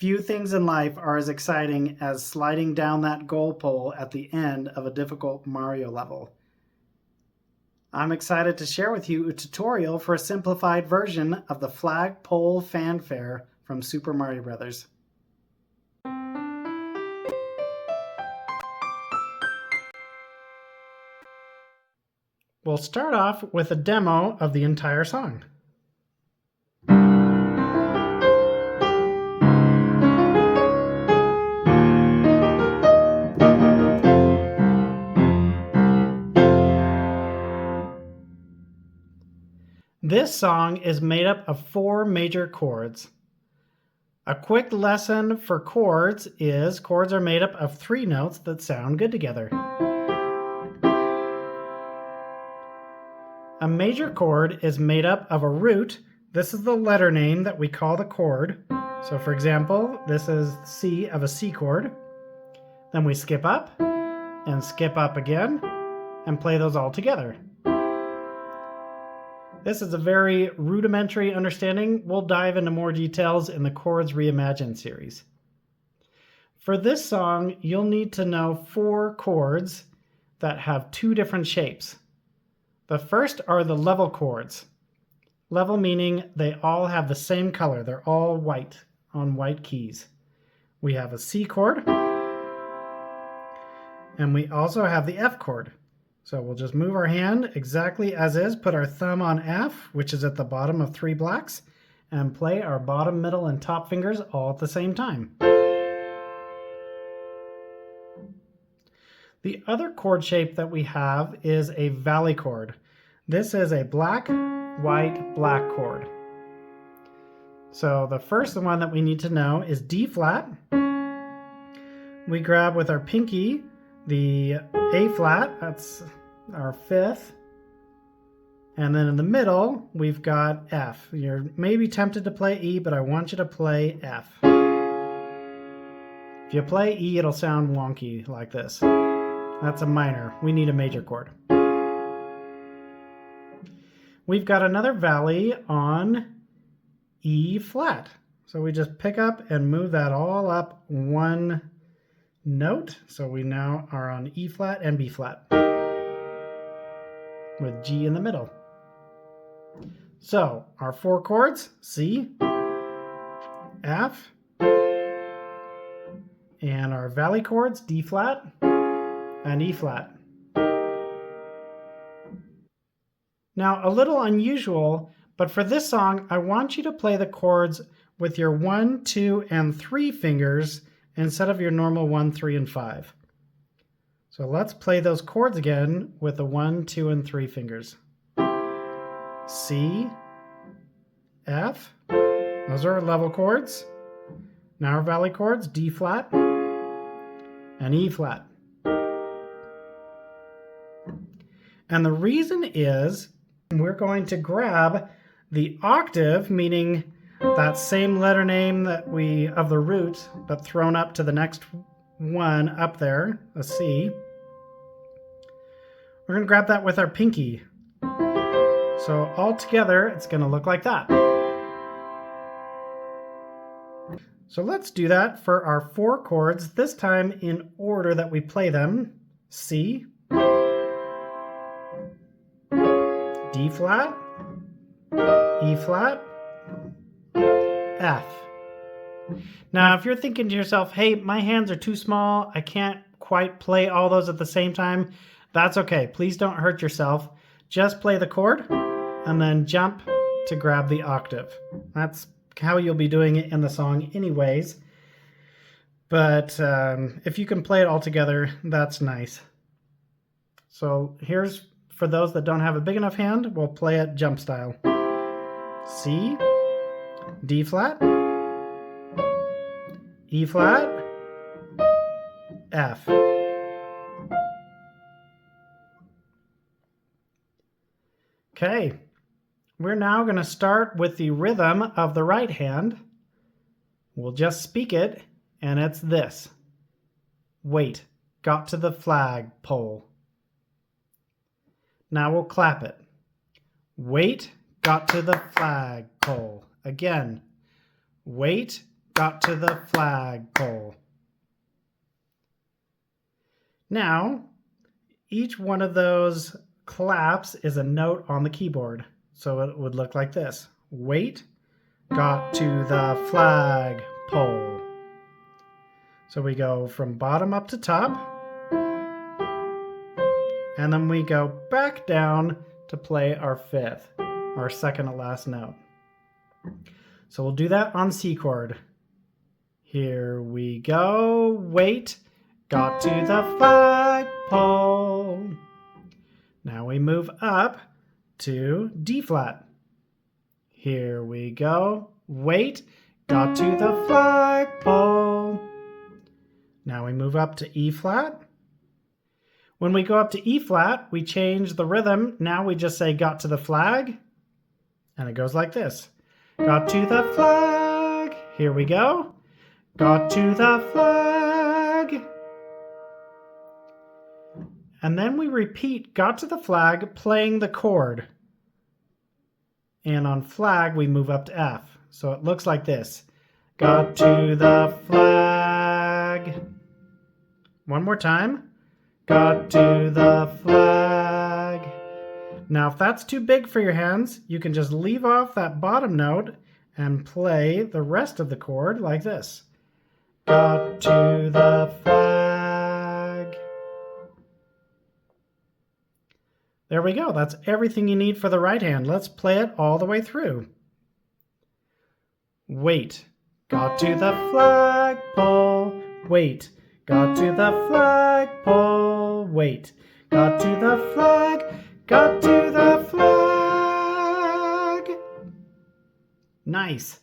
Few things in life are as exciting as sliding down that goal pole at the end of a difficult Mario level. I'm excited to share with you a tutorial for a simplified version of the Flagpole Fanfare from Super Mario Bros. We'll start off with a demo of the entire song. This song is made up of 4 major chords. A quick lesson for chords is chords are made up of 3 notes that sound good together. A major chord is made up of a root. This is the letter name that we call the chord. So for example, this is C of a C chord. Then we skip up and skip up again and play those all together. This is a very rudimentary understanding. We'll dive into more details in the Chords Reimagined series. For this song, you'll need to know 4 chords that have 2 different shapes. The first are the level chords. Level meaning they all have the same color. They're all white on white keys. We have a C chord, and we also have the F chord. So we'll just move our hand exactly as is, put our thumb on F, which is at the bottom of 3 blocks, and play our bottom, middle, and top fingers all at the same time. The other chord shape that we have is a valley chord. This is a black, white, black chord. So the first one that we need to know is D flat. We grab with our pinky the A flat, that's our 5th. And then in the middle, we've got F. You're maybe tempted to play E, but I want you to play F. If you play E, it'll sound wonky like this. That's a minor. We need a major chord. We've got another valley on E flat. So we just pick up and move that all up 1 note. So we now are on E flat and B flat with G in the middle. So our 4 chords, C, F, and our valley chords, D flat and E flat. Now, a little unusual, but for this song, I want you to play the chords with your 1, 2, and 3 fingers instead of your normal 1, 3, and 5. So let's play those chords again with the 1, 2, and 3 fingers. C, F, those are our level chords. Now our valley chords, D flat and E flat. And the reason is we're going to grab the octave, meaning that same letter name that of the root, but thrown up to the next one up there, a C. We're going to grab that with our pinky. So all together, it's going to look like that. So let's do that for our 4 chords, this time in order that we play them. C, D flat, E flat, F. Now, if you're thinking to yourself, hey, my hands are too small, I can't quite play all those at the same time, that's okay. Please don't hurt yourself. Just play the chord and then jump to grab the octave. That's how you'll be doing it in the song anyways. But if you can play it all together, that's nice. So here's, for those that don't have a big enough hand, we'll play it jump style. C, D flat, E flat, F. Okay, we're now going to start with the rhythm of the right hand. We'll just speak it, and it's this. Wait, got to the flagpole. Now we'll clap it. Wait, got to the flagpole. Again. Wait, got to the flagpole. Now, each one of those claps is a note on the keyboard. So it would look like this. Wait, got to the flagpole. So we go from bottom up to top, and then we go back down to play our fifth, our second to last note. So we'll do that on C chord. Here we go. Wait, got to the flagpole. Now we move up to D flat. Here we go. Wait, got to the flagpole. Now we move up to E flat. When we go up to E flat, we change the rhythm. Now we just say got to the flag. And it goes like this. Got to the flag. Here we go. Got to the flag. And then we repeat got to the flag playing the chord. And on flag, we move up to F. So it looks like this. Got to the flag. One more time. Got to the flag. Now, if that's too big for your hands, you can just leave off that bottom note and play the rest of the chord like this. Got to the flag. There we go. That's everything you need for the right hand. Let's play it all the way through. Wait. Got to the flagpole. Wait. Got to the flagpole. Wait. Got to the flag. Got to the flag. Nice.